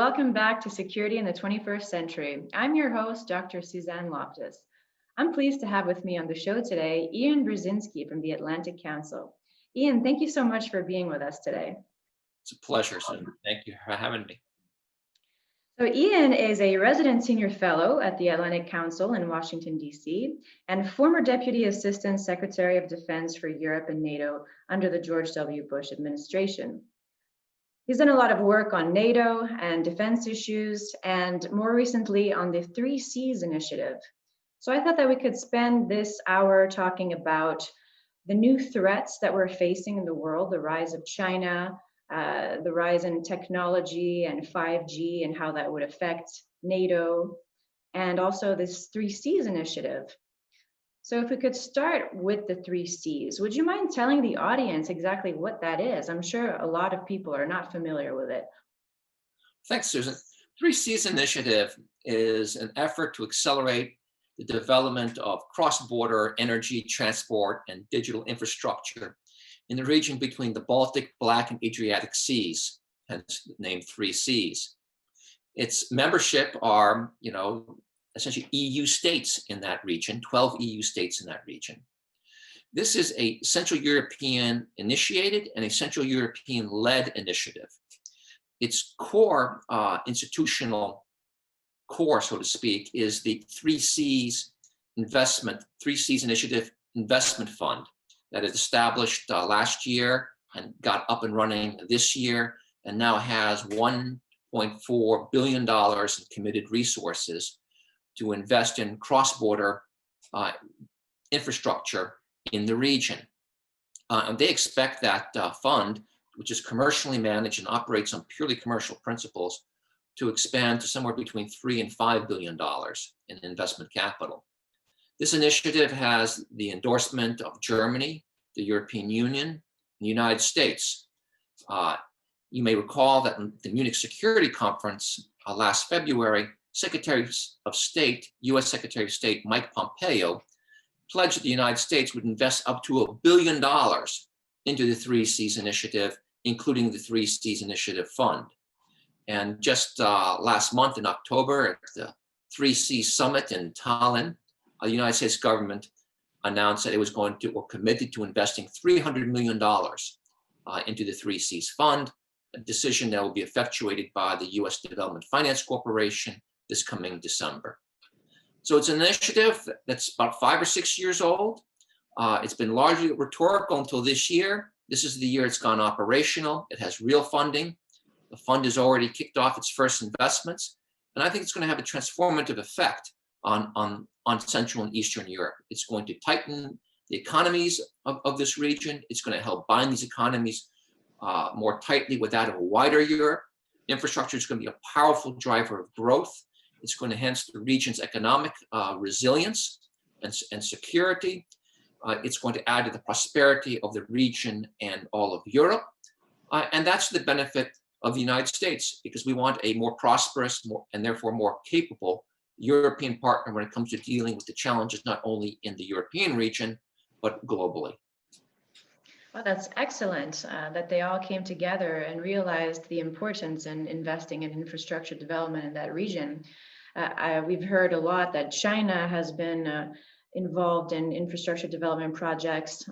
welcome back to Security in the 21st Century. I'm your host, Dr. Suzanne Loftus. I'm pleased to have with me on the show today, Ian Brzezinski from the Atlantic Council. Ian, thank you so much for being with us today. It's a pleasure, Susan. Thank you for having me. So Ian is a resident senior fellow at the Atlantic Council in Washington, D.C., and former Deputy Assistant Secretary of Defense for Europe and NATO under the George W. Bush administration. He's done a lot of work on NATO and defense issues, and more recently on the 3Cs initiative. So I thought that we could spend this hour talking about the new threats that we're facing in the world, the rise of China, the rise in technology and 5G and how that would affect NATO, and also this 3Cs initiative. So if we could start with the 3Cs, would you mind telling the audience exactly what that is? I'm sure a lot of people are not familiar with it. Thanks, Susan. 3Cs initiative is an effort to accelerate the development of cross-border energy, transport, and digital infrastructure in the region between the Baltic, Black, and Adriatic Seas, hence named 3Cs. Its membership are, essentially EU states in that region, 12 EU states in that region. This is a Central European initiated and a Central European led initiative. Its core, institutional core, so to speak, is the 3Cs initiative investment fund that is established last year and got up and running this year, and now has $1.4 billion in committed resources to invest in cross-border infrastructure in the region. And they expect that fund, which is commercially managed and operates on purely commercial principles, to expand to somewhere between $3 and $5 billion in investment capital. This initiative has the endorsement of Germany, the European Union, and the United States. You may recall that in the Munich Security Conference last February, Secretary of State, US Secretary of State Mike Pompeo pledged that the United States would invest up to $1 billion into the 3Cs initiative, including the 3Cs initiative fund. And just last month in October at the 3C summit in Tallinn, the United States government announced that it was going to, or committed to investing $300 million into the 3Cs fund, a decision that will be effectuated by the US Development Finance Corporation this coming December. So it's an initiative that's about 5 or 6 years old. It's been largely rhetorical until this year. This is the year it's gone operational. It has real funding. The fund has already kicked off its first investments. And I think it's going to have a transformative effect on Central and Eastern Europe. It's going to tighten the economies of this region. It's going to help bind these economies more tightly with that of a wider Europe. Infrastructure is going to be a powerful driver of growth. It's going to enhance the region's economic resilience and security. It's going to add to the prosperity of the region and all of Europe. And that's the benefit of the United States, because we want a more prosperous, and therefore more capable European partner when it comes to dealing with the challenges not only in the European region, but globally. Well, that's excellent that they all came together and realized the importance in investing in infrastructure development in that region. We've heard a lot that China has been involved in infrastructure development projects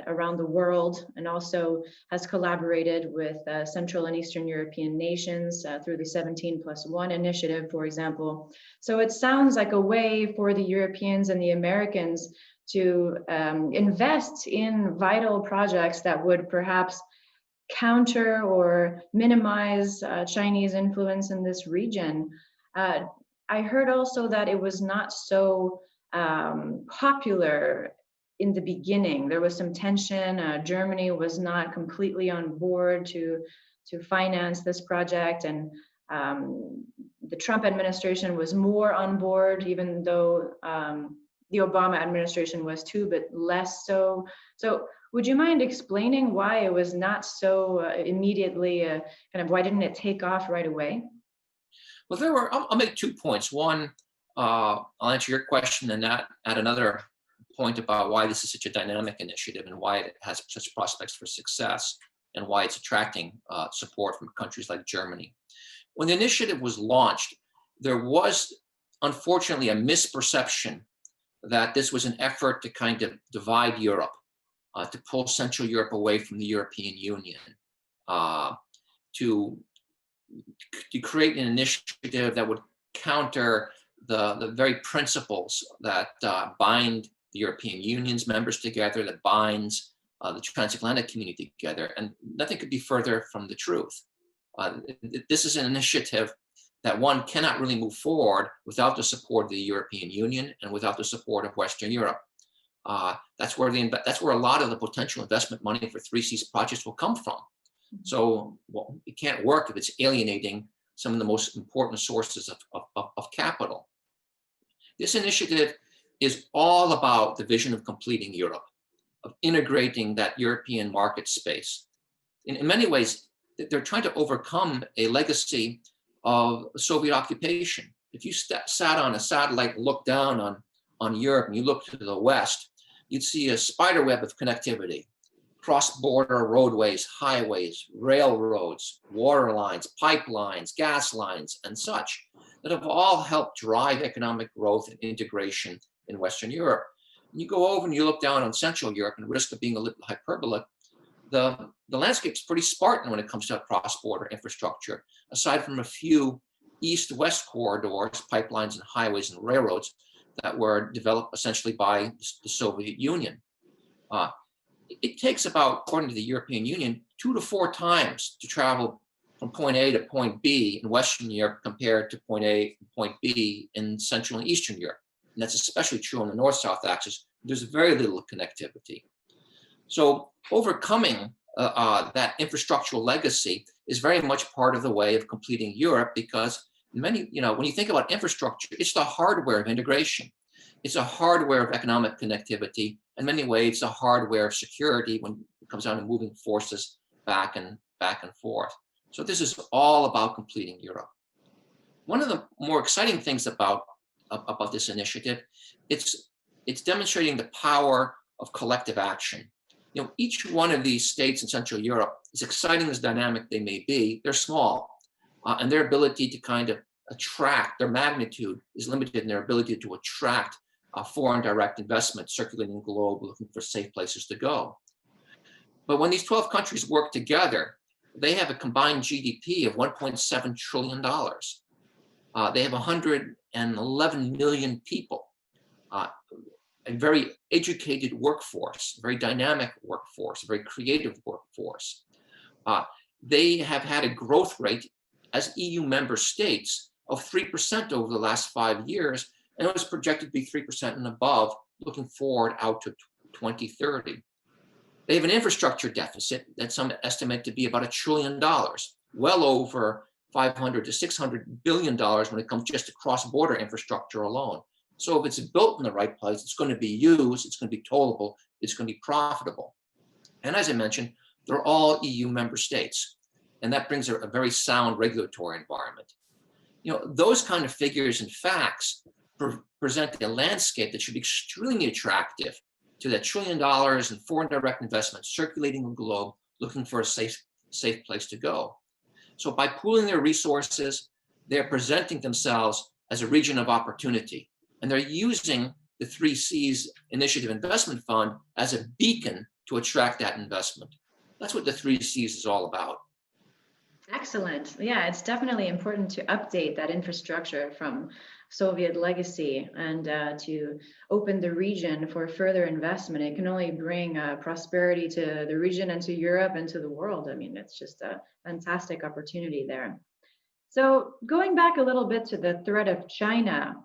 around the world, and also has collaborated with Central and Eastern European nations through the 17+1 initiative, for example. So it sounds like a way for the Europeans and the Americans to invest in vital projects that would perhaps counter or minimize Chinese influence in this region. I heard also that it was not so popular in the beginning. There was some tension. Germany was not completely on board to finance this project, and the Trump administration was more on board, even though the Obama administration was too, but less so. So would you mind explaining why it was not so immediately, why didn't it take off right away? Well, I'll make 2 points. One, I'll answer your question and add another point about why this is such a dynamic initiative and why it has such prospects for success and why it's attracting support from countries like Germany. When the initiative was launched, there was unfortunately a misperception that this was an effort to kind of divide Europe, to pull Central Europe away from the European Union, to create an initiative that would counter the very principles that bind the European Union's members together, that binds the transatlantic community together. And nothing could be further from the truth. This is an initiative that one cannot really move forward without the support of the European Union and without the support of Western Europe. That's where a lot of the potential investment money for 3Cs projects will come from. So it can't work if it's alienating some of the most important sources of capital. This initiative is all about the vision of completing Europe, of integrating that European market space. In many ways, they're trying to overcome a legacy of Soviet occupation. If you sat on a satellite and looked down on Europe and you looked to the west, you'd see a spider web of connectivity. Cross-border roadways, highways, railroads, water lines, pipelines, gas lines, and such that have all helped drive economic growth and integration in Western Europe. And you go over and you look down on Central Europe, and risk of being a little hyperbolic, the landscape's pretty Spartan when it comes to cross-border infrastructure, aside from a few east-west corridors, pipelines and highways and railroads that were developed essentially by the Soviet Union. It takes about, according to the European Union, 2 to 4 times to travel from point A to point B in Western Europe compared to point A and point B in Central and Eastern Europe. And that's especially true on the north-south axis. There's very little connectivity. So overcoming that infrastructural legacy is very much part of the way of completing Europe, because when you think about infrastructure, it's the hardware of integration. It's a hardware of economic connectivity. In many ways, it's a hardware of security when it comes down to moving forces back and forth. So this is all about completing Europe. One of the more exciting things about this initiative, it's demonstrating the power of collective action. Each one of these states in Central Europe, as exciting as dynamic they may be, they're small, and their ability to kind of attract, their magnitude is limited in their ability to attract foreign direct investment circulating the globe, looking for safe places to go. But when these 12 countries work together, they have a combined GDP of $1.7 trillion. They have 111 million people, a very educated workforce, a very dynamic workforce, a very creative workforce. They have had a growth rate as EU member states of 3% over the last 5 years, and it was projected to be 3% and above looking forward out to 2030. They have an infrastructure deficit that some estimate to be about $1 trillion, well over $500 to $600 billion when it comes just to cross-border infrastructure alone. So if it's built in the right place, it's going to be used, it's going to be tollable, it's going to be profitable. And as I mentioned, they're all EU member states, and that brings a very sound regulatory environment. Those kind of figures and facts present a landscape that should be extremely attractive to that $1 trillion in foreign direct investment circulating the globe, looking for a safe place to go. So by pooling their resources, they're presenting themselves as a region of opportunity, and they're using the 3Cs Initiative Investment Fund as a beacon to attract that investment. That's what the 3Cs is all about. Excellent. Yeah, it's definitely important to update that infrastructure from Soviet legacy and to open the region for further investment. It can only bring prosperity to the region and to Europe and to the world. I mean, it's just a fantastic opportunity there. So going back a little bit to the threat of China,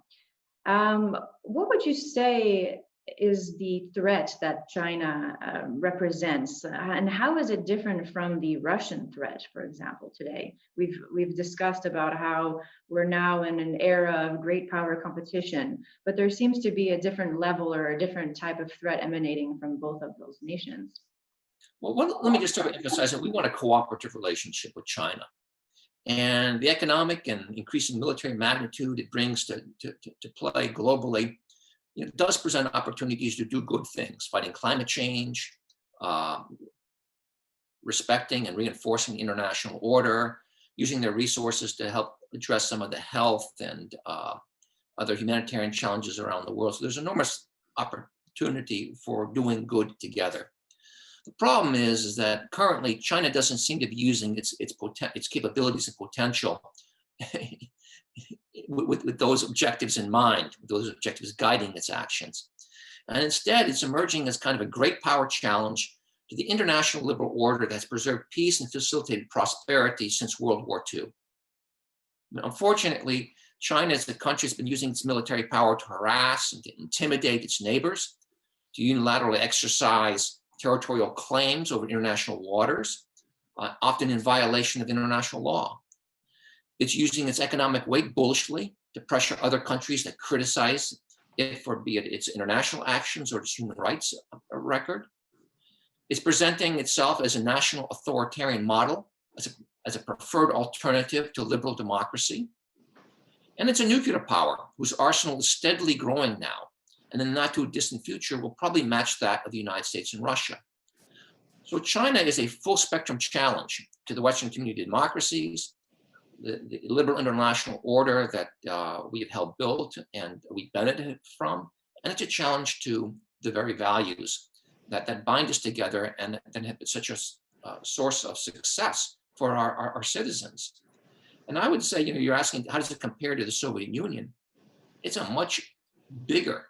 what would you say is the threat that China represents, and how is it different from the Russian threat, for example, today? We've discussed about how we're now in an era of great power competition, but there seems to be a different level or a different type of threat emanating from both of those nations. Well, let me just emphasize that we want a cooperative relationship with China. And the economic and increasing military magnitude it brings to play globally, it does present opportunities to do good things, fighting climate change, respecting and reinforcing the international order, using their resources to help address some of the health and other humanitarian challenges around the world. So there's enormous opportunity for doing good together. The problem is that currently China doesn't seem to be using its capabilities and potential with those objectives in mind, with those objectives guiding its actions. And instead, it's emerging as kind of a great power challenge to the international liberal order that's preserved peace and facilitated prosperity since World War II. Unfortunately, China as a country has been using its military power to harass and to intimidate its neighbors, to unilaterally exercise territorial claims over international waters, often in violation of international law. It's using its economic weight bullishly to pressure other countries that criticize it for be it its international actions or its human rights record. It's presenting itself as a national authoritarian model, as a preferred alternative to liberal democracy. And it's a nuclear power whose arsenal is steadily growing now, and in the not too distant future will probably match that of the United States and Russia. So China is a full spectrum challenge to the Western community of democracies, the liberal international order that we have helped build and we benefit from, and it's a challenge to the very values that bind us together and that have been such a source of success for our citizens. And I would say, you're asking, how does it compare to the Soviet Union? It's a much bigger,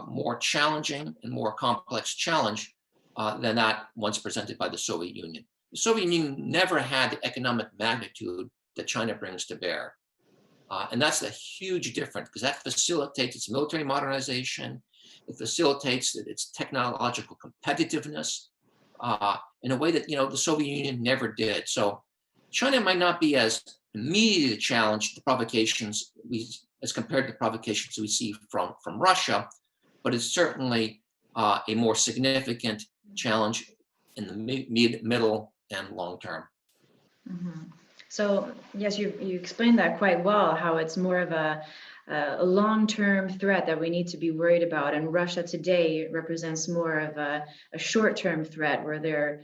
more challenging and more complex challenge than that once presented by the Soviet Union. The Soviet Union never had the economic magnitude that China brings to bear. And that's a huge difference because that facilitates its military modernization. It facilitates its technological competitiveness in a way that the Soviet Union never did. So China might not be as immediately challenged the provocations as compared to the provocations we see from Russia, but it's certainly a more significant challenge in the middle and long term. Mm-hmm. So yes, you explained that quite well, how it's more of a long-term threat that we need to be worried about. And Russia today represents more of a short-term threat where they're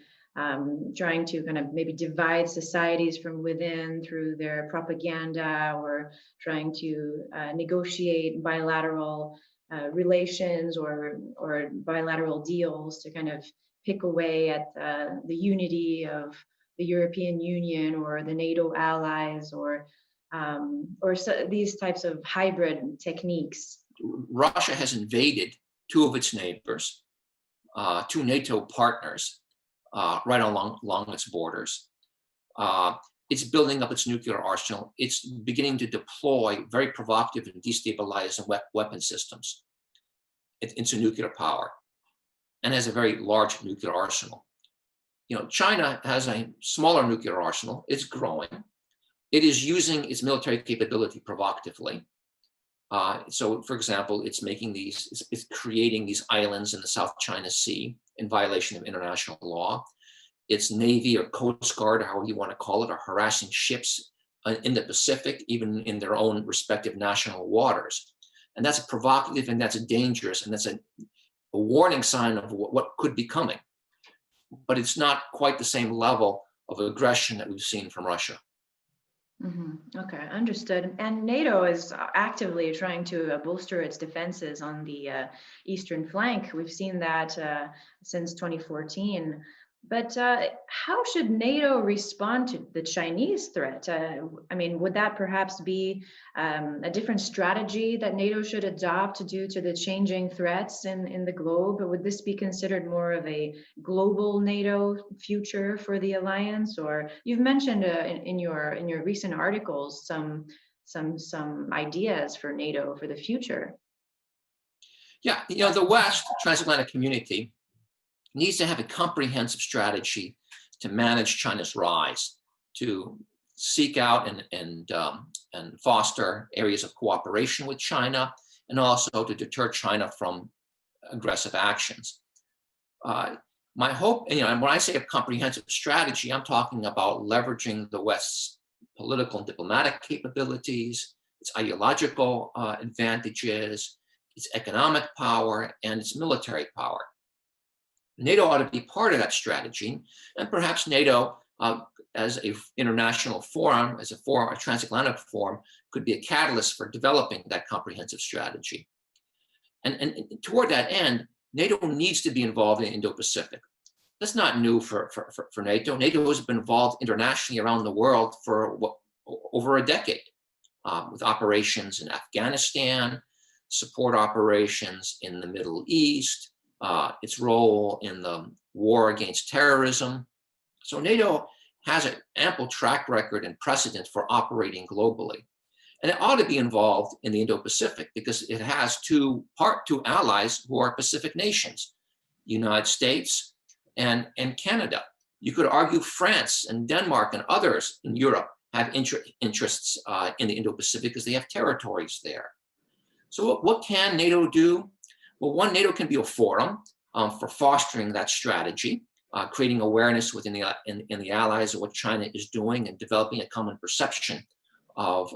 trying to kind of maybe divide societies from within through their propaganda, or trying to negotiate bilateral relations or bilateral deals to kind of pick away at the unity of the European Union or the NATO allies, or these types of hybrid techniques. Russia has invaded two of its neighbors, two NATO partners, right along its borders. It's building up its nuclear arsenal. It's beginning to deploy very provocative and destabilizing weapon systems into nuclear power, and has a very large nuclear arsenal. China has a smaller nuclear arsenal. It's growing. It is using its military capability provocatively. So, for example, it's creating these islands in the South China Sea in violation of international law. Its Navy or Coast Guard, or however you want to call it, are harassing ships in the Pacific, even in their own respective national waters. And that's provocative, and that's dangerous, and that's a warning sign of what could be coming. But it's not quite the same level of aggression that we've seen from Russia. Mm-hmm. Okay, understood. And NATO is actively trying to bolster its defenses on the eastern flank. We've seen that since 2014. But how should NATO respond to the Chinese threat? Would that perhaps be a different strategy that NATO should adopt due to the changing threats in the globe? Would this be considered more of a global NATO future for the alliance? Or you've mentioned in your recent articles some ideas for NATO for the future. Yeah, the West, transatlantic community, needs to have a comprehensive strategy to manage China's rise, to seek out and foster areas of cooperation with China, and also to deter China from aggressive actions. My hope, and when I say a comprehensive strategy, I'm talking about leveraging the West's political and diplomatic capabilities, its ideological advantages, its economic power, and its military power. NATO ought to be part of that strategy, and perhaps NATO as a international forum, as a forum, a transatlantic forum, could be a catalyst for developing that comprehensive strategy. And toward that end, NATO needs to be involved in Indo-Pacific. That's not new for NATO. NATO has been involved internationally around the world for over a decade, with operations in Afghanistan, support operations in the Middle East, its role in the war against terrorism. So NATO has an ample track record and precedent for operating globally. And it ought to be involved in the Indo-Pacific because it has two allies who are Pacific nations, United States and Canada. You could argue France and Denmark and others in Europe have interests in the Indo-Pacific because they have territories there. So what can NATO do? Well, one, NATO can be a forum for fostering that strategy, creating awareness within the allies of what China is doing and developing a common perception of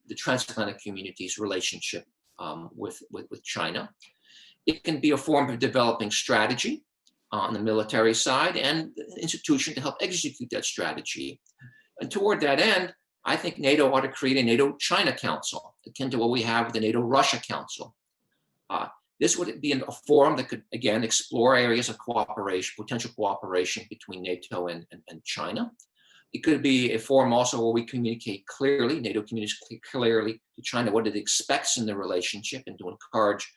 the transatlantic community's relationship with China. It can be a form of developing strategy on the military side and an institution to help execute that strategy. And toward that end, I think NATO ought to create a NATO-China Council, akin to what we have with the NATO-Russia Council. This would be a forum that could, again, explore areas of cooperation, potential cooperation between NATO and China. It could be a forum also where we communicate clearly, NATO communicates clearly to China what it expects in the relationship and to encourage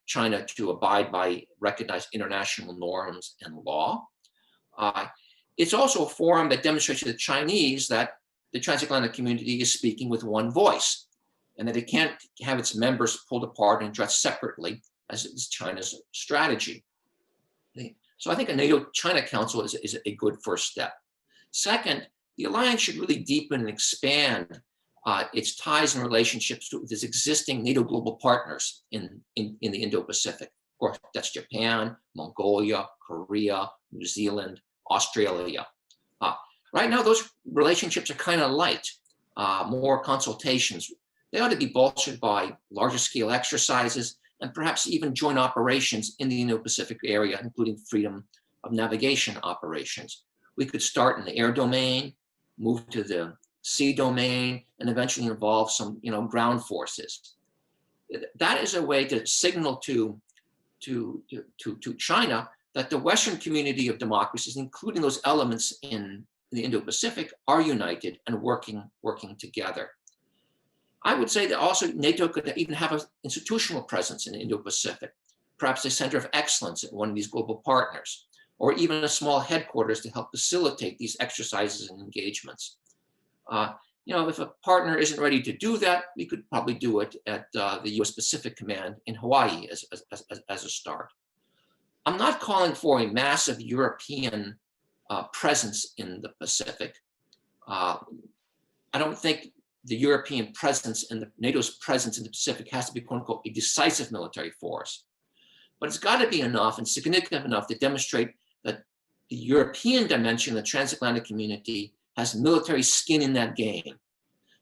China to abide by recognized international norms and law. It's also a forum that demonstrates to the Chinese that the transatlantic community is speaking with one voice and that it can't have its members pulled apart and addressed separately as is China's strategy. So I think a NATO-China Council is a good first step. Second, the alliance should really deepen and expand its ties and relationships with its existing NATO global partners in the Indo-Pacific. Of course, that's Japan, Mongolia, Korea, New Zealand, Australia. Right now, those relationships are kind of light, more consultations. They ought to be bolstered by larger scale exercises and perhaps even joint operations in the Indo-Pacific area, including freedom of navigation operations. We could start in the air domain, move to the sea domain, and eventually involve some, ground forces. That is a way to signal to China that the Western community of democracies, including those elements in the Indo-Pacific, are united and working together. I would say that also NATO could even have an institutional presence in the Indo-Pacific, perhaps a center of excellence at one of these global partners, or even a small headquarters to help facilitate these exercises and engagements. If a partner isn't ready to do that, we could probably do it at the U.S. Pacific Command in Hawaii as a start. I'm not calling for a massive European presence in the Pacific. I don't think the European presence and NATO's presence in the Pacific has to be, quote unquote, a decisive military force. But it's got to be enough and significant enough to demonstrate that the European dimension of the transatlantic community has military skin in that game.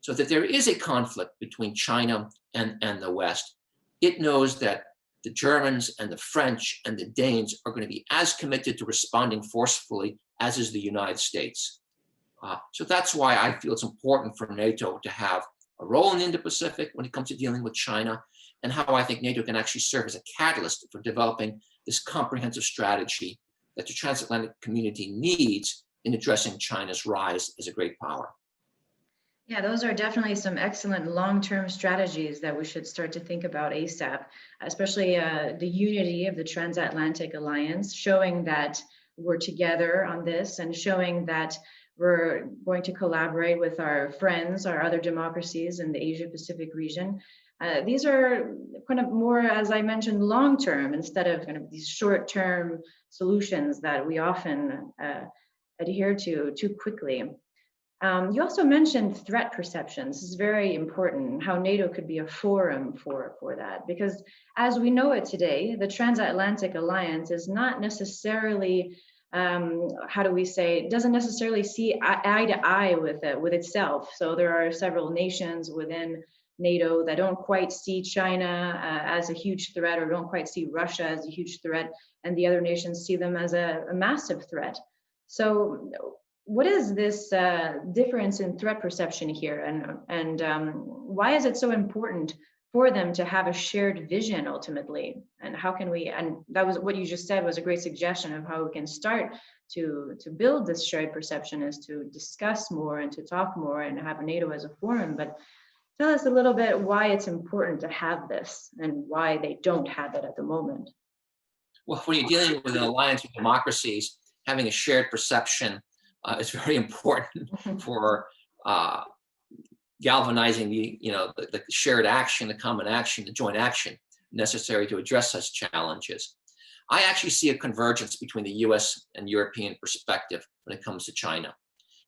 So that there is a conflict between China and the West. It knows that the Germans and the French and the Danes are going to be as committed to responding forcefully as is the United States. So that's why I feel it's important for NATO to have a role in the Indo-Pacific when it comes to dealing with China, and how I think NATO can actually serve as a catalyst for developing this comprehensive strategy that the transatlantic community needs in addressing China's rise as a great power. Yeah, those are definitely some excellent long-term strategies that we should start to think about ASAP, especially the unity of the transatlantic alliance, showing that we're together on this and showing that we're going to collaborate with our friends, our other democracies in the Asia-Pacific region. These are kind of more, as I mentioned, long-term instead of kind of these short-term solutions that we often adhere to too quickly. You also mentioned threat perceptions. This is very important, how NATO could be a forum for that, because as we know it today, the transatlantic alliance is not necessarily, doesn't necessarily see eye to eye with itself. So there are several nations within NATO that don't quite see China as a huge threat, or don't quite see Russia as a huge threat, and the other nations see them as a massive threat. So what is this difference in threat perception here, and why is it so important for them to have a shared vision ultimately? And how can we, and that was what you just said was a great suggestion of how we can start to build this shared perception, is to discuss more and to talk more and have NATO as a forum. But tell us a little bit why it's important to have this and why they don't have it at the moment. Well, when you're dealing with an alliance of democracies, having a shared perception is very important for galvanizing the shared action, the common action, the joint action necessary to address such challenges. I actually see a convergence between the US and European perspective when it comes to China.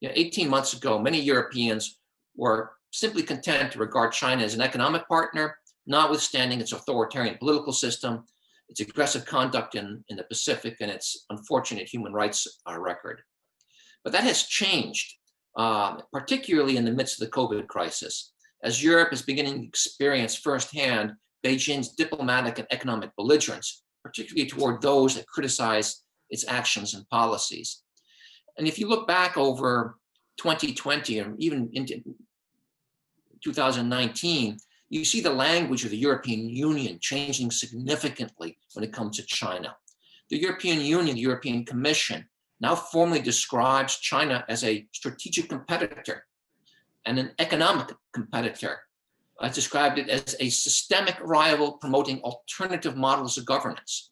18 months ago, many Europeans were simply content to regard China as an economic partner, notwithstanding its authoritarian political system, its aggressive conduct in the Pacific, and its unfortunate human rights record. But that has changed, particularly in the midst of the COVID crisis, as Europe is beginning to experience firsthand Beijing's diplomatic and economic belligerence, particularly toward those that criticize its actions and policies. And if you look back over 2020 or even into 2019, you see the language of the European Union changing significantly when it comes to China. The European Union, the European Commission, now formally describes China as a strategic competitor and an economic competitor. I described it as a systemic rival promoting alternative models of governance.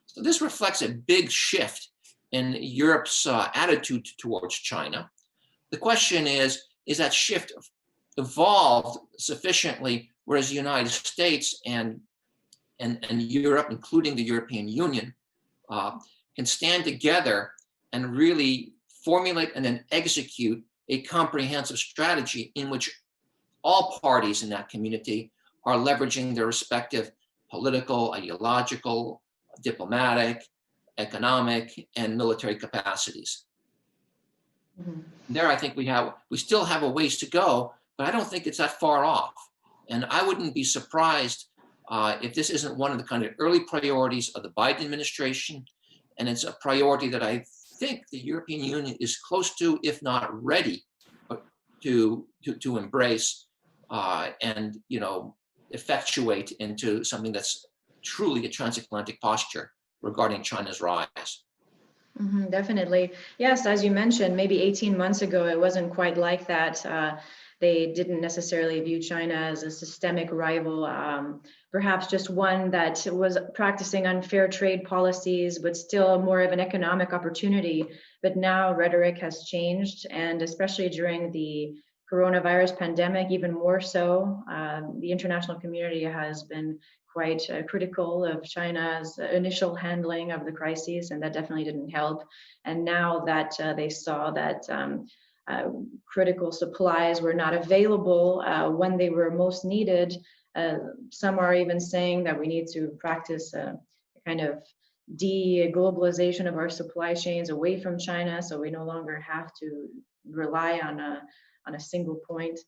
So this reflects a big shift in Europe's attitude towards China. The question is that shift evolved sufficiently, whereas the United States and Europe, including the European Union, can stand together and really formulate and then execute a comprehensive strategy in which all parties in that community are leveraging their respective political, ideological, diplomatic, economic, and military capacities. Mm-hmm. There, I think we still have a ways to go, but I don't think it's that far off. And I wouldn't be surprised if this isn't one of the kind of early priorities of the Biden administration. And it's a priority that I think the European Union is close to, if not ready, to embrace and effectuate into something that's truly a transatlantic posture regarding China's rise. Mm-hmm, definitely. Yes, as you mentioned, maybe 18 months ago, it wasn't quite like that. They didn't necessarily view China as a systemic rival, perhaps just one that was practicing unfair trade policies, but still more of an economic opportunity. But now rhetoric has changed, and especially during the coronavirus pandemic, even more so. The international community has been quite critical of China's initial handling of the crisis, and that definitely didn't help. And now that they saw that critical supplies were not available when they were most needed, some are even saying that we need to practice a kind of de-globalization of our supply chains away from China, so we no longer have to rely on a single point.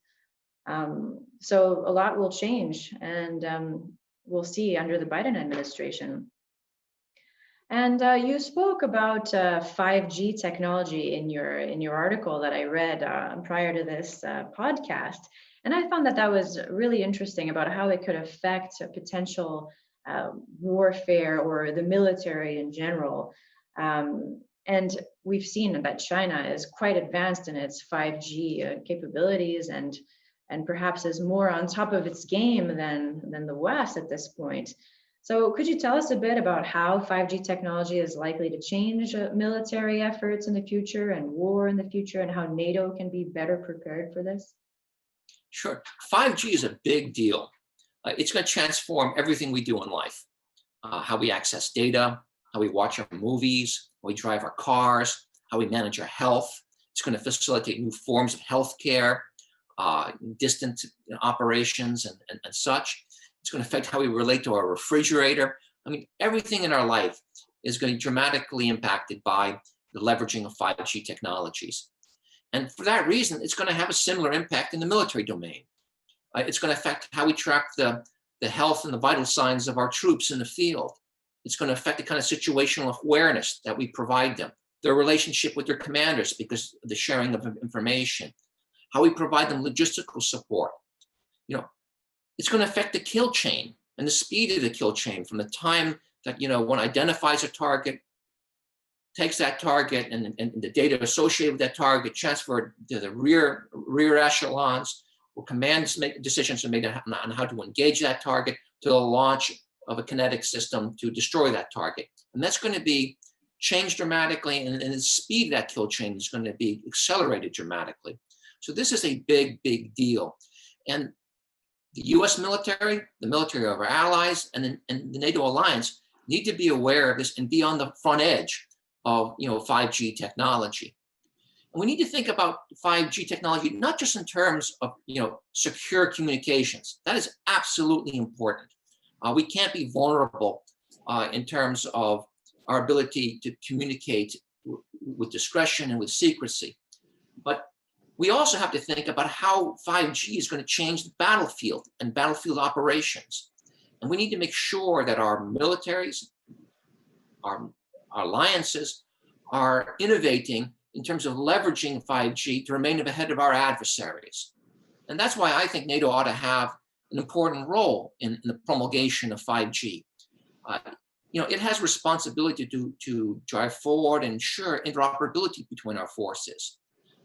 So a lot will change, and we'll see under the Biden administration. And you spoke about 5G technology in your article that I read prior to this podcast, and I found that was really interesting about how it could affect potential warfare or the military in general. And we've seen that China is quite advanced in its 5G capabilities, and perhaps is more on top of its game than the West at this point. So could you tell us a bit about how 5G technology is likely to change military efforts in the future and war in the future, and how NATO can be better prepared for this? Sure. 5G is a big deal. It's going to transform everything we do in life. How we access data, how we watch our movies, how we drive our cars, how we manage our health. It's going to facilitate new forms of healthcare, distant operations and such. It's going to affect how we relate to our refrigerator. I mean, everything in our life is going to be dramatically impacted by the leveraging of 5G technologies. And for that reason, it's going to have a similar impact in the military domain. It's going to affect how we track the health and the vital signs of our troops in the field. It's going to affect the kind of situational awareness that we provide them. their relationship with their commanders because of the sharing of information, how we provide them logistical support. You know, it's going to affect the kill chain and the speed of the kill chain from the time that, you know, one identifies a target, takes that target and the data associated with that target, transferred to the rear echelons, where commands make decisions are made on how to engage that target, to the launch of a kinetic system to destroy that target. And that's going to be changed dramatically, and the speed of that kill chain is going to be accelerated dramatically. So this is a big, big deal. And the US military, the military of our allies, and the NATO alliance need to be aware of this and be on the front edge of, you know, 5G technology. And we need to think about 5G technology, not just in terms of, you know, secure communications. That is absolutely important. We can't be vulnerable in terms of our ability to communicate with discretion and with secrecy. But we also have to think about how 5G is going to change the battlefield and battlefield operations. And we need to make sure that our militaries, our alliances are innovating in terms of leveraging 5G to remain ahead of our adversaries. And that's why I think NATO ought to have an important role in the promulgation of 5G. You know, it has responsibility to drive forward and ensure interoperability between our forces.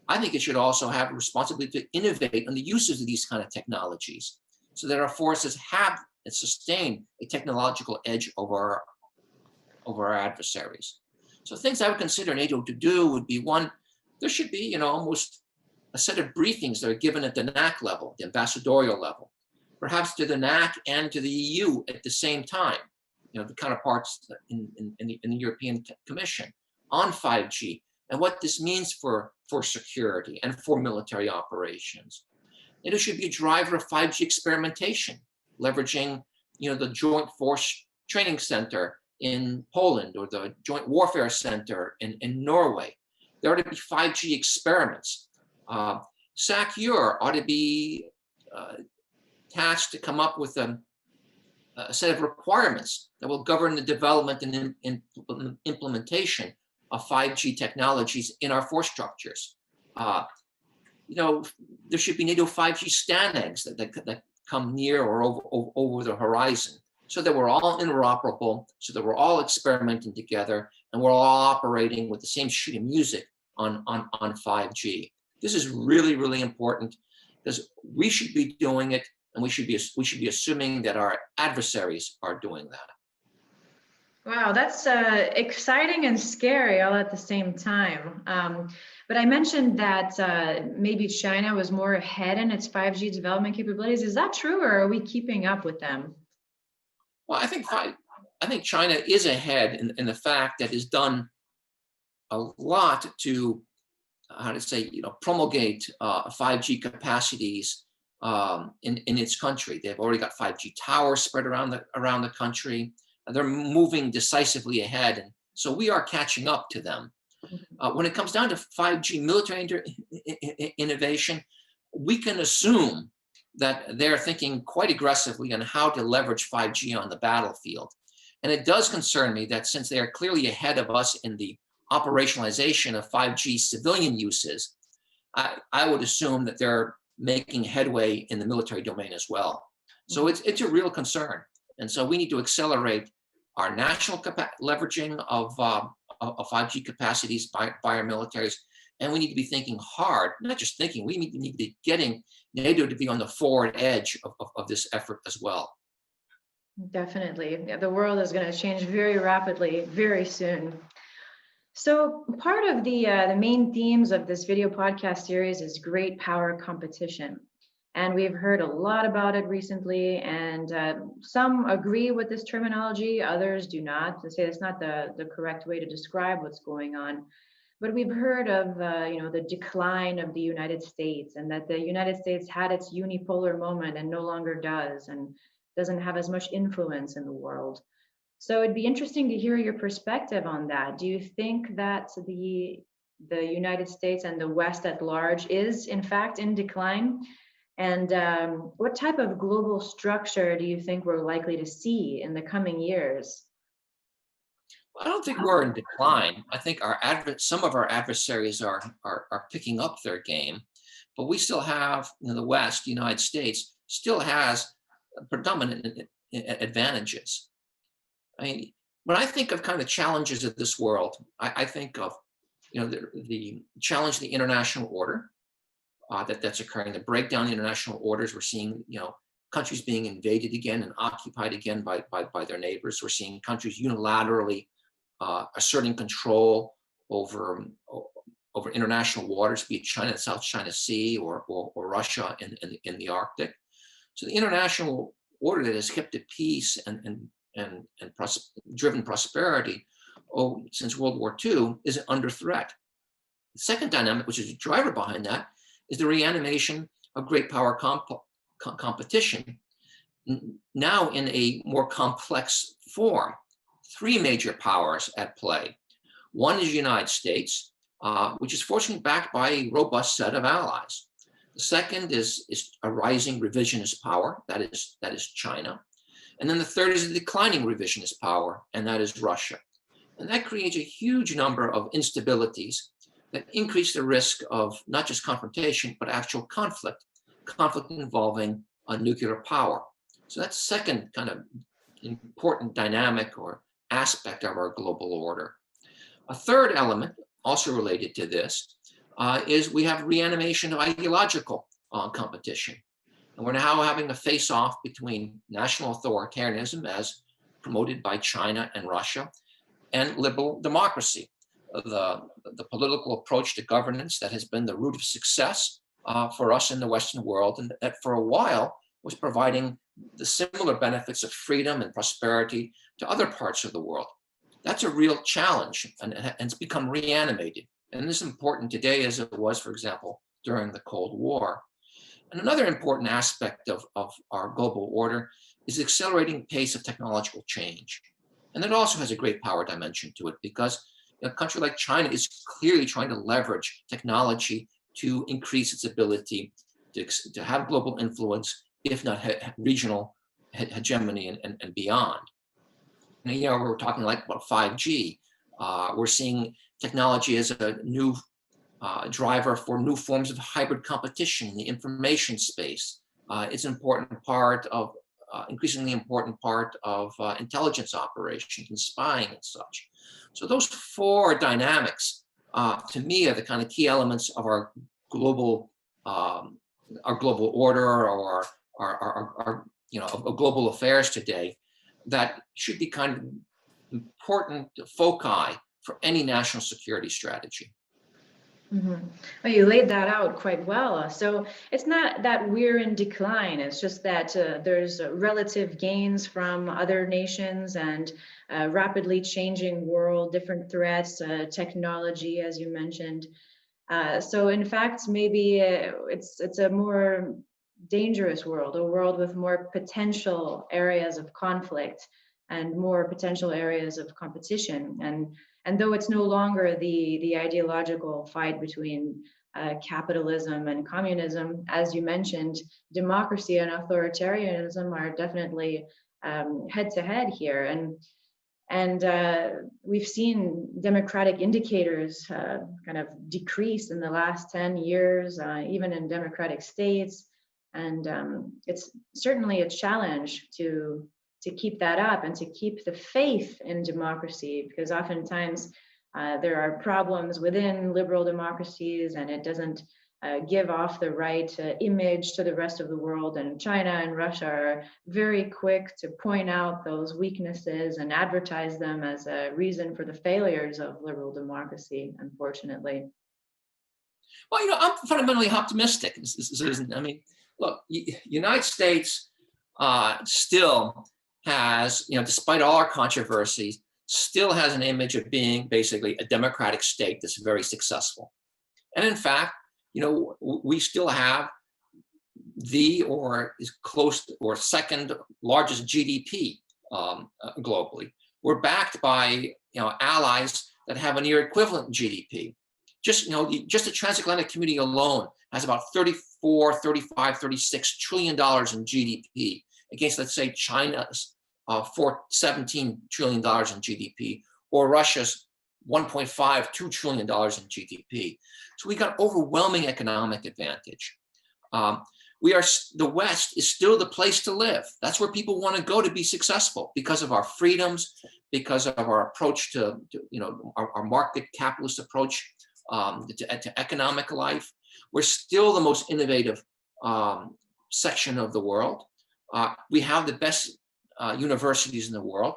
I think it should also have a responsibility to innovate on the uses of these kind of technologies so that our forces have and sustain a technological edge over our adversaries. So things I would consider NATO to do would be, one, there should be, you know, almost a set of briefings that are given at the NAC level, the ambassadorial level, perhaps to the NAC and to the EU at the same time, you know, the counterparts in the European Commission on 5G and what this means for security and for military operations. NATO should be a driver of 5G experimentation, leveraging, you know, the Joint Force Training Center in Poland or the Joint Warfare Center in Norway. There ought to be 5G experiments. SACEUR ought to be tasked to come up with a set of requirements that will govern the development and implementation of 5G technologies in our force structures. You know, there should be NATO 5G STANEGs that come near or over the horizon, so that we're all interoperable, so that we're all experimenting together, and we're all operating with the same sheet of music on 5G. This is really, really important because we should be doing it, and we should be assuming that our adversaries are doing that. Wow, that's exciting and scary all at the same time. But I mentioned that maybe China was more ahead in its 5G development capabilities. Is that true, or are we keeping up with them? Well, I think China is ahead in the fact that it's done a lot to, how to say, you know, promulgate 5G capacities in its country. They've already got 5G towers spread around the country. They're moving decisively ahead, and so we are catching up to them. When it comes down to 5G military innovation, we can assume that they're thinking quite aggressively on how to leverage 5G on the battlefield. And it does concern me that since they are clearly ahead of us in the operationalization of 5G civilian uses, I would assume that they're making headway in the military domain as well. So it's a real concern. And so we need to accelerate our national leveraging of 5G capacities by our militaries. And we need to be thinking hard, not just thinking, we need to be getting NATO to be on the forward edge of this effort as well. Definitely. Yeah, the world is going to change very rapidly, very soon. So part of the main themes of this video podcast series is great power competition. And we've heard a lot about it recently, and some agree with this terminology, others do not. To say it's not the correct way to describe what's going on. But we've heard of the decline of the United States, and that the United States had its unipolar moment and no longer does, and doesn't have as much influence in the world. So it'd be interesting to hear your perspective on that. Do you think that the United States and the West at large is in fact in decline? And what type of global structure do you think we're likely to see in the coming years? I don't think we're in decline. I think some of our adversaries are picking up their game, but we still have, the West, the United States, still has predominant advantages. I mean, when I think of kind of challenges of this world, I think of, the challenge of the international order that's occurring, the breakdown of the international orders. We're seeing, countries being invaded again and occupied again by their neighbors. We're seeing countries unilaterally asserting control over international waters, be it China, the South China Sea, or Russia in the Arctic. So the international order that has kept at peace and driven prosperity since World War II is under threat. The second dynamic, which is a driver behind that, is the reanimation of great power competition, now in a more complex form. Three major powers at play. One is the United States, which is fortunately backed by a robust set of allies. The second is a rising revisionist power, that is China. And then the third is a declining revisionist power, and that is Russia. And that creates a huge number of instabilities that increase the risk of not just confrontation, but actual conflict involving nuclear power. So that's the second kind of important dynamic or aspect of our global order. A third element, also related to this, is we have reanimation of ideological competition. And we're now having a face-off between national authoritarianism, as promoted by China and Russia, and liberal democracy, the political approach to governance that has been the root of success for us in the Western world, and that for a while was providing the similar benefits of freedom and prosperity to other parts of the world. That's a real challenge, and it's become reanimated. And this is important today as it was, for example, during the Cold War. And another important aspect of our global order is the accelerating pace of technological change. And that also has a great power dimension to it, because a country like China is clearly trying to leverage technology to increase its ability to have global influence, if not regional hegemony and beyond. And, we're talking like about 5G. We're seeing technology as a new driver for new forms of hybrid competition in the information space. It's an important part of, increasingly important part of intelligence operations and spying and such. So those four dynamics, to me, are the kind of key elements of our global order, or our of global affairs today, that should be kind of important foci for any national security strategy. Mm-hmm. Well, you laid that out quite well. So it's not that we're in decline. It's just that there's relative gains from other nations and rapidly changing world, different threats, technology, as you mentioned. So in fact, maybe it's a more dangerous world, a world with more potential areas of conflict and more potential areas of competition. And though it's no longer the ideological fight between capitalism and communism, as you mentioned, democracy and authoritarianism are definitely head to head here. And we've seen democratic indicators kind of decrease in the last 10 years, even in democratic states. And it's certainly a challenge to keep that up and to keep the faith in democracy, because oftentimes there are problems within liberal democracies, and it doesn't give off the right image to the rest of the world. And China and Russia are very quick to point out those weaknesses and advertise them as a reason for the failures of liberal democracy, unfortunately. Well, I'm fundamentally optimistic, Susan. I mean, look, United States still has, despite all our controversies, still has an image of being basically a democratic state that's very successful. And in fact, we still have or is close or second largest GDP globally. We're backed by allies that have a near equivalent GDP. Just the transatlantic community alone has about 34, 35, 36 trillion dollars in GDP against, let's say, China's $17 trillion in GDP, or Russia's $1.52 trillion in GDP. So we got overwhelming economic advantage. The West is still the place to live. That's where people want to go to be successful because of our freedoms, because of our approach to our market capitalist approach to economic life. We're still the most innovative section of the world. We have the best universities in the world.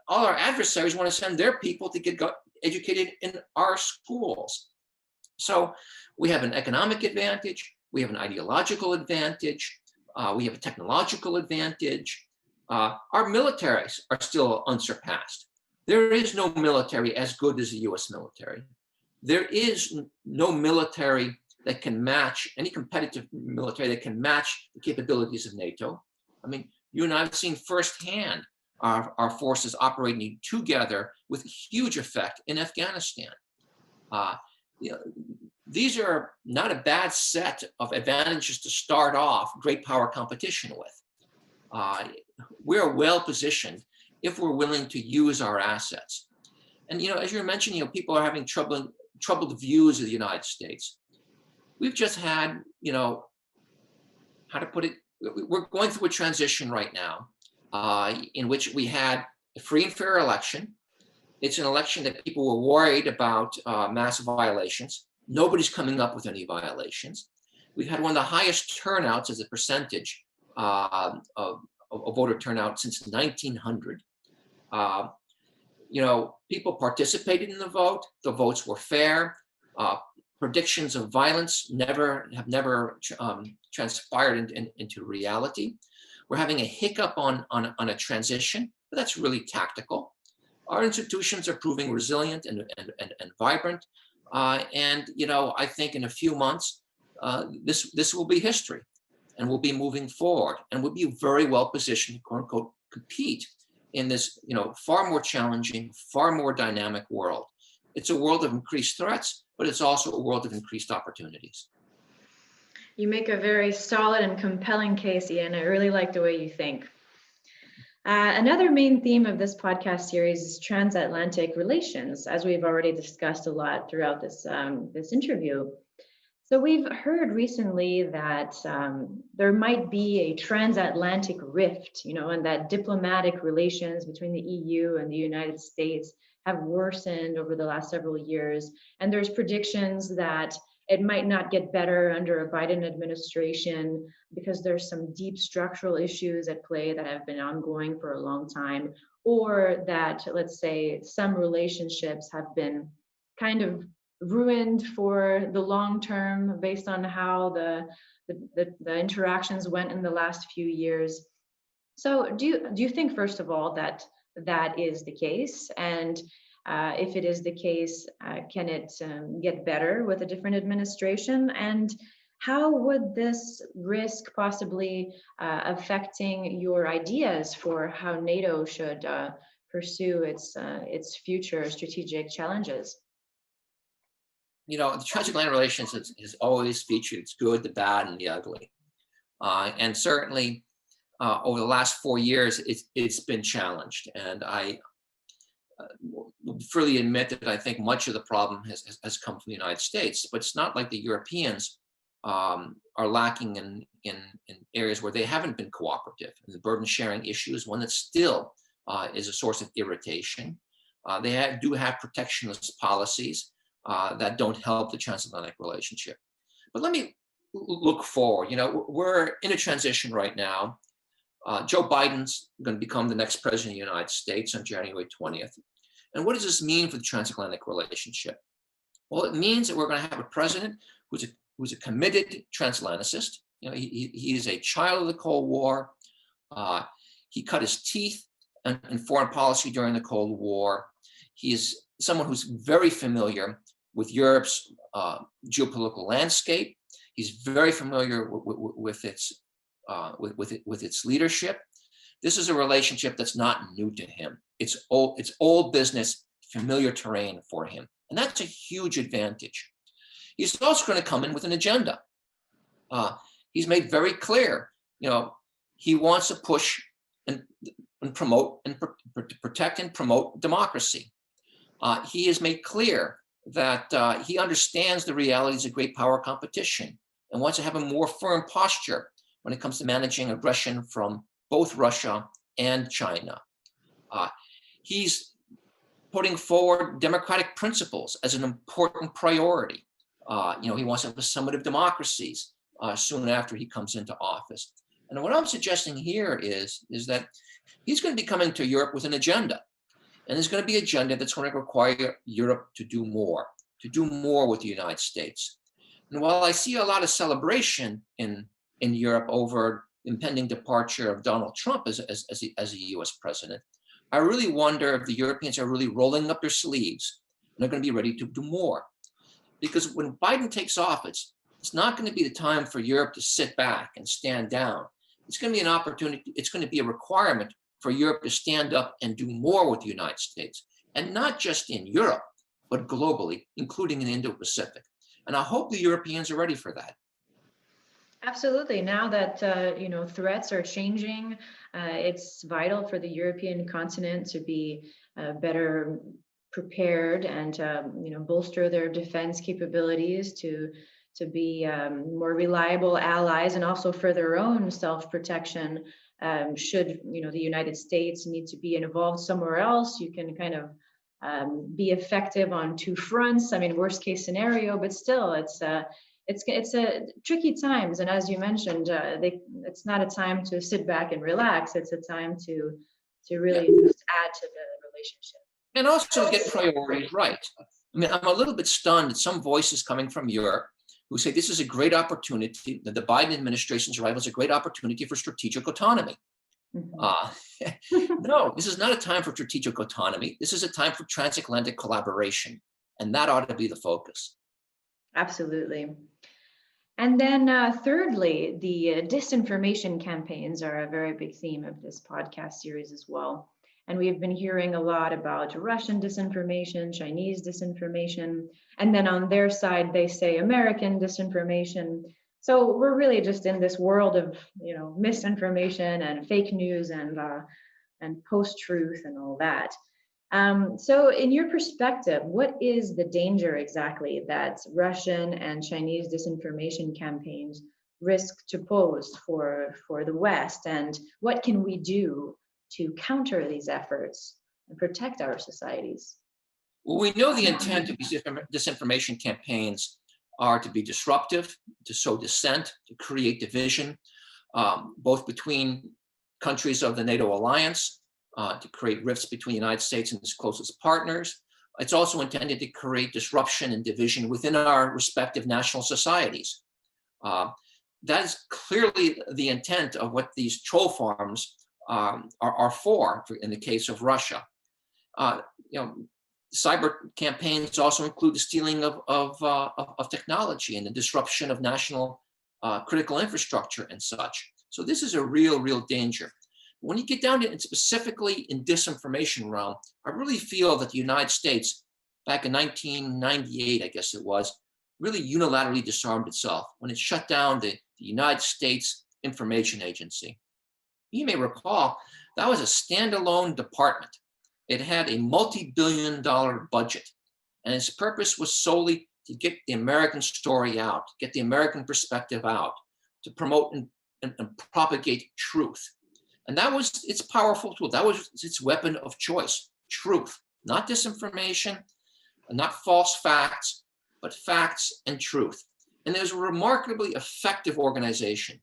All our adversaries want to send their people to get educated in our schools. So we have an economic advantage. We have an ideological advantage. We have a technological advantage. Our militaries are still unsurpassed. There is no military as good as the US military. There is no military that can match, any competitive military that can match the capabilities of NATO. I mean, you and I have seen firsthand our forces operating together with huge effect in Afghanistan. These are not a bad set of advantages to start off great power competition with. We're well positioned if we're willing to use our assets. And as you were mentioning, people are having troubled views of the United States. We've just had, how to put it, we're going through a transition right now in which we had a free and fair election. It's an election that people were worried about massive violations. Nobody's coming up with any violations. We've had one of the highest turnouts as a percentage of voter turnout since 1900. People participated in the vote. The votes were fair. Predictions of violence have never transpired into reality. We're having a hiccup on a transition, but that's really tactical. Our institutions are proving resilient and vibrant. I think in a few months, this will be history, and we'll be moving forward, and we'll be very well positioned to quote unquote compete in this far more challenging, far more dynamic world. It's a world of increased threats, but it's also a world of increased opportunities. You make a very solid and compelling case, Ian. I really like the way you think. Another main theme of this podcast series is transatlantic relations, as we've already discussed a lot throughout this interview. So we've heard recently that there might be a transatlantic rift, and that diplomatic relations between the EU and the United States have worsened over the last several years. And there's predictions that it might not get better under a Biden administration because there's some deep structural issues at play that have been ongoing for a long time, or that, let's say, some relationships have been kind of ruined for the long term based on how the interactions went in the last few years. So do you think, first of all, that is the case? And if it is the case, can it get better with a different administration? And how would this risk possibly affecting your ideas for how NATO should pursue its future strategic challenges? The transatlantic relations has always featured its good, the bad, and the ugly. And certainly over the last 4 years, it's been challenged. And I will freely admit that I think much of the problem has come from the United States, but it's not like the Europeans are lacking in areas where they haven't been cooperative. And the burden sharing issue is one that still is a source of irritation. They do have protectionist policies that don't help the transatlantic relationship. But let me look forward. We're in a transition right now. Joe Biden's going to become the next president of the United States on January 20th. And what does this mean for the transatlantic relationship? Well, it means that we're going to have a president who's a committed transatlanticist. He is a child of the Cold War. He cut his teeth in foreign policy during the Cold War. He is someone who's very familiar with Europe's geopolitical landscape. He's very familiar with its leadership. This is a relationship that's not new to him. It's old business, familiar terrain for him. And that's a huge advantage. He's also going to come in with an agenda. He's made very clear, he wants to push and promote and protect and promote democracy. He has made clear that he understands the realities of great power competition and wants to have a more firm posture when it comes to managing aggression from both Russia and China. He's putting forward democratic principles as an important priority. He wants to have a summit of democracies soon after he comes into office. And what I'm suggesting here is that he's going to be coming to Europe with an agenda. And there's going to be an agenda that's going to require Europe to do more with the United States. And while I see a lot of celebration in Europe over impending departure of Donald Trump as a US president, I really wonder if the Europeans are really rolling up their sleeves and they're going to be ready to do more. Because when Biden takes office, it's not going to be the time for Europe to sit back and stand down. It's going to be an opportunity, it's going to be a requirement for Europe to stand up and do more with the United States, and not just in Europe, but globally, including in the Indo-Pacific. And I hope the Europeans are ready for that. Absolutely. Now that threats are changing, it's vital for the European continent to be better prepared and bolster their defense capabilities to be more reliable allies, and also for their own self-protection. Should the United States need to be involved somewhere else, you can kind of be effective on two fronts. I mean, worst case scenario, but still, it's a tricky times, and as you mentioned, it's not a time to sit back and relax. It's a time to really just add to the relationship, and also get priorities right. I mean, I'm a little bit stunned at some voices coming from Europe who say this is a great opportunity, that the Biden administration's arrival is a great opportunity for strategic autonomy. No, this is not a time for strategic autonomy. This is a time for transatlantic collaboration, and that ought to be the focus. Absolutely. And then thirdly, the disinformation campaigns are a very big theme of this podcast series as well. And we've been hearing a lot about Russian disinformation, Chinese disinformation, and then on their side, they say American disinformation. So we're really just in this world of, misinformation and fake news and post-truth and all that. So in your perspective, what is the danger exactly that Russian and Chinese disinformation campaigns risk to pose for the West? And what can we do to counter these efforts and protect our societies? Well, we know the intent of these disinformation campaigns are to be disruptive, to sow dissent, to create division, both between countries of the NATO alliance, to create rifts between the United States and its closest partners. It's also intended to create disruption and division within our respective national societies. That is clearly the intent of what these troll farms are for in the case of Russia. Cyber campaigns also include the stealing of technology and the disruption of national critical infrastructure and such. So this is a real danger. When you get down to it specifically in disinformation realm, I really feel that the United States, back in 1998, I guess it was, really unilaterally disarmed itself when it shut down the United States Information Agency. You may recall, that was a standalone department. It had a multi-billion-dollar budget, and its purpose was solely to get the American story out, get the American perspective out, to promote and propagate truth. And that was its powerful tool. That was its weapon of choice, truth, not disinformation, not false facts, but facts and truth. And it was a remarkably effective organization.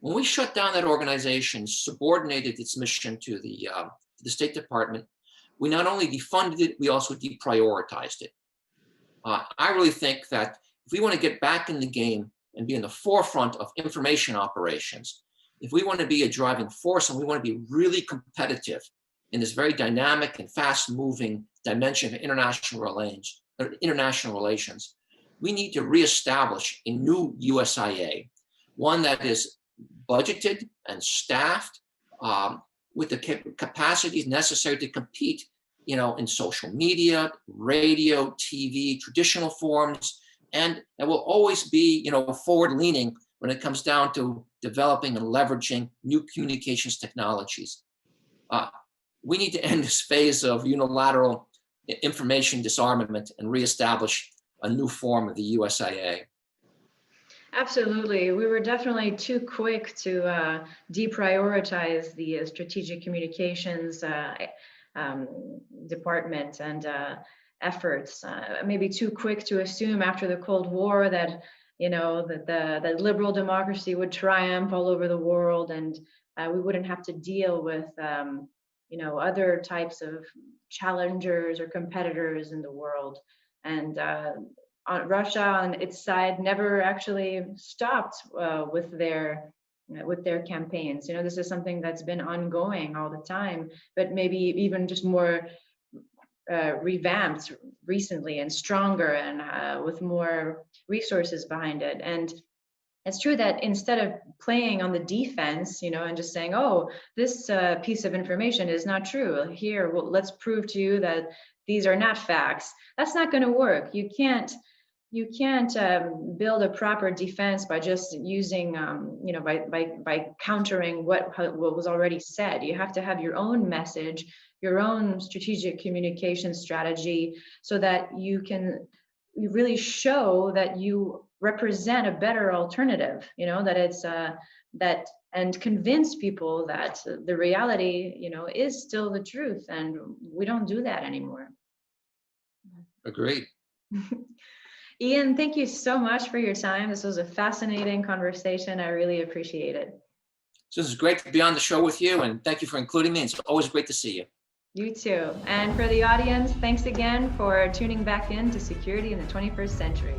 When we shut down that organization, subordinated its mission to the State Department, we not only defunded it, we also deprioritized it. I really think that if we want to get back in the game and be in the forefront of information operations, if we want to be a driving force and we want to be really competitive in this very dynamic and fast-moving dimension of international relations, we need to reestablish a new USIA, one that is budgeted and staffed with the capacities necessary to compete, in social media, radio, TV, traditional forms, and that will always be, forward-leaning when it comes down to developing and leveraging new communications technologies. We need to end this phase of unilateral information disarmament and reestablish a new form of the USIA. Absolutely. We were definitely too quick to deprioritize the strategic communications department and efforts. Maybe too quick to assume after the Cold War that, that liberal democracy would triumph all over the world, and we wouldn't have to deal with, other types of challengers or competitors in the world. And Russia on its side never actually stopped with their campaigns. This is something that's been ongoing all the time, but maybe even just more revamped recently and stronger and with more resources behind it. And it's true that instead of playing on the defense, and just saying, oh, this piece of information is not true, here, well, let's prove to you that these are not facts. That's not going to work. You can't build a proper defense by just using, by countering what was already said. You have to have your own message, your own strategic communication strategy, so that you really show that you represent a better alternative. That it's and convince people that the reality, is still the truth, and we don't do that anymore. Agreed. Ian, thank you so much for your time. This was a fascinating conversation. I really appreciate it. So this is great to be on the show with you, and thank you for including me. It's always great to see you. You too. And for the audience, thanks again for tuning back in to Security in the 21st Century.